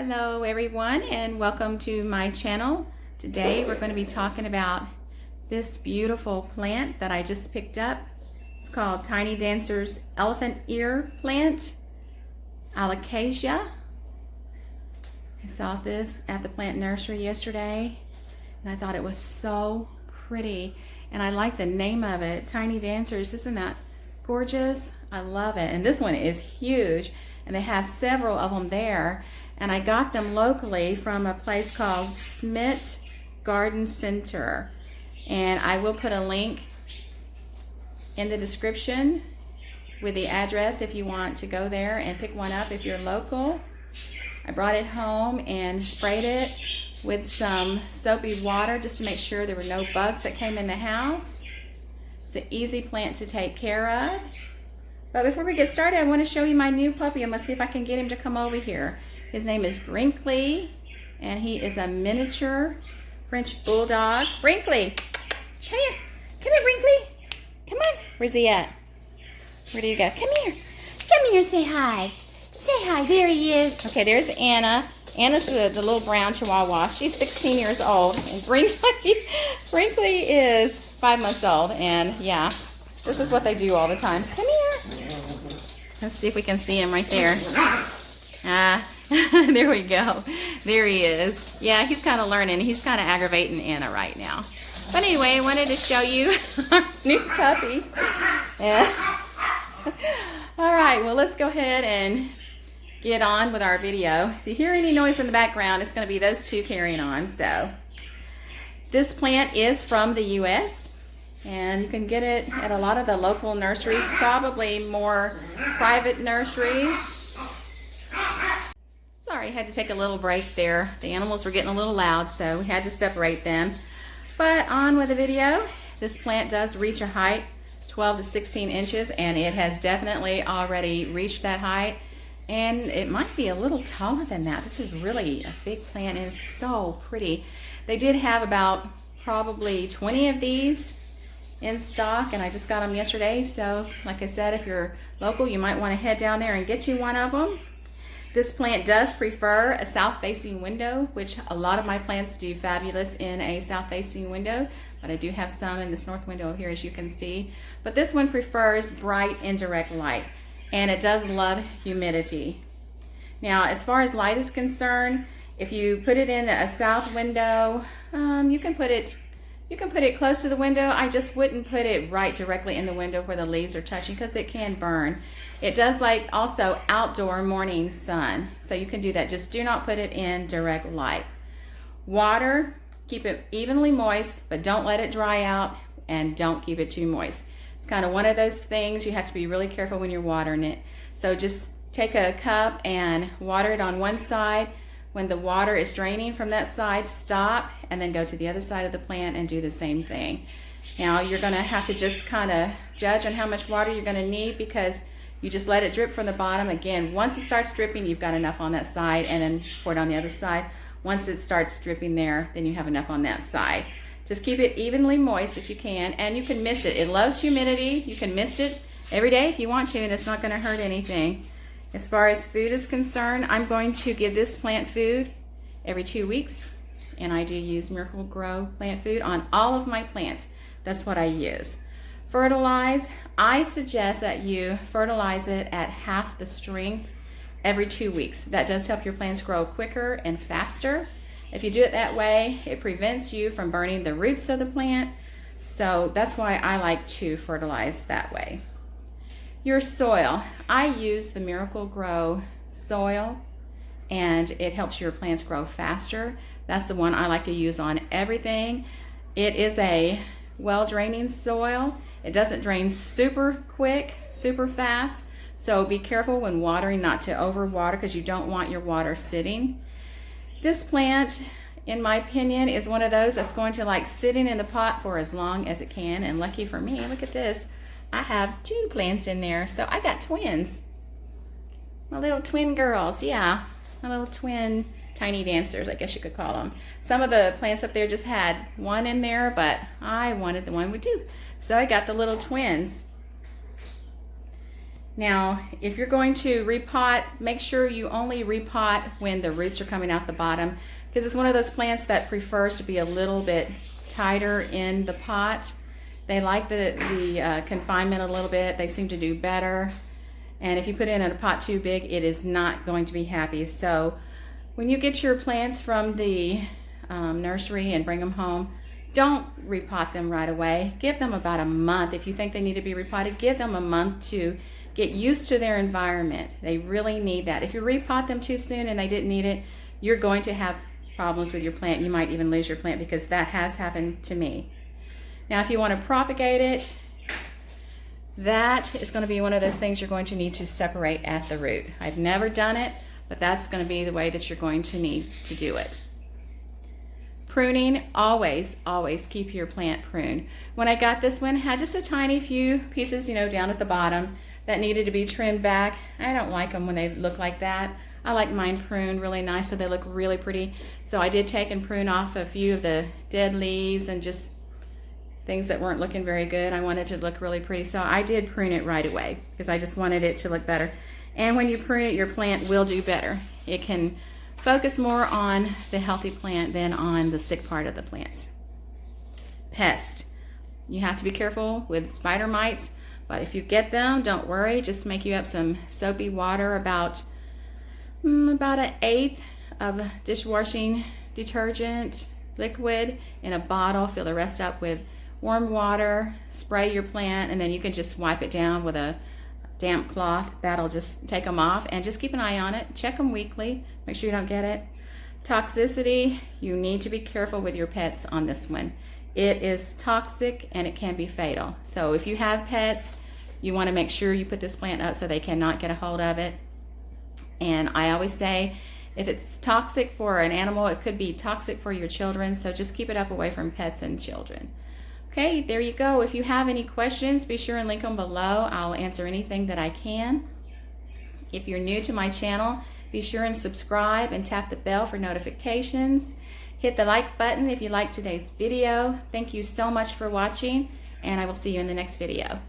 Hello everyone and welcome to my channel. Today we're going to be talking about this beautiful plant that I just picked up. It's called Tiny Dancer's Elephant Ear Plant, Alocasia. I saw this at the plant nursery yesterday and I thought it was so pretty, and I like the name of it, Tiny Dancers. Isn't that gorgeous? I love it. And this one is huge and they have several of them there. And I got them locally from a place called Schmitz Garden Center. And I will put a link in the description with the address if you want to go there and pick one up if you're local. I brought it home and sprayed it with some soapy water just to make sure there were no bugs that came in the house. It's an easy plant to take care of. But before we get started, I want to show you my new puppy. I'm going to see if I can get him to come over here. His name is Brinkley, and he is a miniature French bulldog. Brinkley, come here. Come here, Brinkley. Come on. Where's he at? Where do you go? Come here. Come here, say hi. Say hi. There he is. Okay, there's Anna. Anna's the little brown chihuahua. She's 16 years old, and Brinkley is 5 months old, and yeah, this is what they do all the time. Come here. Let's see if we can see him right there. There we go. There he is. Yeah, he's kind of learning. He's kind of aggravating Anna right now. But anyway, I wanted to show you our new puppy. Yeah. All right, well, let's go ahead and get on with our video. If you hear any noise in the background, it's going to be those two carrying on. So this plant is from the U.S. and you can get it at a lot of the local nurseries, probably more private nurseries. Sorry, I had to take a little break there. The animals were getting a little loud, so we had to separate them. But on with the video. This plant does reach a height 12 to 16 inches, and it has definitely already reached that height. And it might be a little taller than that. This is really a big plant and it's so pretty. They did have about probably 20 of these in stock, and I just got them yesterday. So like I said, if you're local, you might want to head down there and get you one of them. This plant does prefer a south-facing window, which a lot of my plants do fabulous in a south-facing window, but I do have some in this north window here, as you can see. But this one prefers bright indirect light, and it does love humidity. Now, as far as light is concerned, if you put it in a south window, you can put it close to the window. I just wouldn't put it right directly in the window where the leaves are touching, because it can burn. It does like also outdoor morning sun, so you can do that. Just do not put it in direct light. Water, keep it evenly moist, but don't let it dry out, and don't keep it too moist. It's kind of one of those things you have to be really careful when you're watering it. So just take a cup and water it on one side. When the water is draining from that side, stop and then go to the other side of the plant and do the same thing. Now you're going to have to just kind of judge on how much water you're going to need, because you just let it drip from the bottom. Again, once it starts dripping, you've got enough on that side, and then pour it on the other side. Once it starts dripping there, then you have enough on that side. Just keep it evenly moist if you can, and you can mist it. It loves humidity. You can mist it every day if you want to, and it's not going to hurt anything. As far as food is concerned, I'm going to give this plant food every 2 weeks, and I do use Miracle-Gro plant food on all of my plants. That's what I use. Fertilize, I suggest that you fertilize it at half the strength every 2 weeks. That does help your plants grow quicker and faster. If you do it that way, it prevents you from burning the roots of the plant. So that's why I like to fertilize that way. Your soil, I use the Miracle-Gro soil, and it helps your plants grow faster. That's the one I like to use on everything. It is a well-draining soil. It doesn't drain super quick, super fast, so be careful when watering not to overwater, because you don't want your water sitting. This plant, in my opinion, is one of those that's going to like sitting in the pot for as long as it can, and lucky for me, look at this. I have 2 plants in there, so I got twins. My little twin girls, yeah. My little twin tiny dancers, I guess you could call them. Some of the plants up there just had one in there, but I wanted the one with 2. So I got the little twins. Now, if you're going to repot, make sure you only repot when the roots are coming out the bottom, because it's one of those plants that prefers to be a little bit tighter in the pot. They like the confinement a little bit. They seem to do better. And if you put it in a pot too big, it is not going to be happy. So when you get your plants from the nursery and bring them home, don't repot them right away. Give them about a month. If you think they need to be repotted, give them a month to get used to their environment. They really need that. If you repot them too soon and they didn't need it, you're going to have problems with your plant. You might even lose your plant, because that has happened to me. Now, if you want to propagate it, that is going to be one of those things you're going to need to separate at the root. I've never done it, but that's going to be the way that you're going to need to do it. Pruning, always keep your plant pruned. When I got this one, had just a tiny few pieces, down at the bottom that needed to be trimmed back. I don't like them when they look like that. I like mine pruned really nice, so they look really pretty. So I did take and prune off a few of the dead leaves and just things that weren't looking very good. I wanted it to look really pretty, so I did prune it right away because I just wanted it to look better. And when you prune it, your plant will do better. It can focus more on the healthy plant than on the sick part of the plant. Pest. You have to be careful with spider mites, but if you get them, don't worry. Just make you up some soapy water, about 1/8 of dishwashing detergent liquid in a bottle. Fill the rest up with warm water, spray your plant, and then you can just wipe it down with a damp cloth. That'll just take them off, and just keep an eye on it. Check them weekly. Make sure you don't get it. Toxicity, you need to be careful with your pets on this one. It is toxic and it can be fatal. So if you have pets, you want to make sure you put this plant up so they cannot get a hold of it. And I always say, if it's toxic for an animal, it could be toxic for your children. So just keep it up away from pets and children. Okay, there you go. If you have any questions, be sure and link them below. I'll answer anything that I can. If you're new to my channel, be sure and subscribe and tap the bell for notifications. Hit the like button if you liked today's video. Thank you so much for watching, and I will see you in the next video.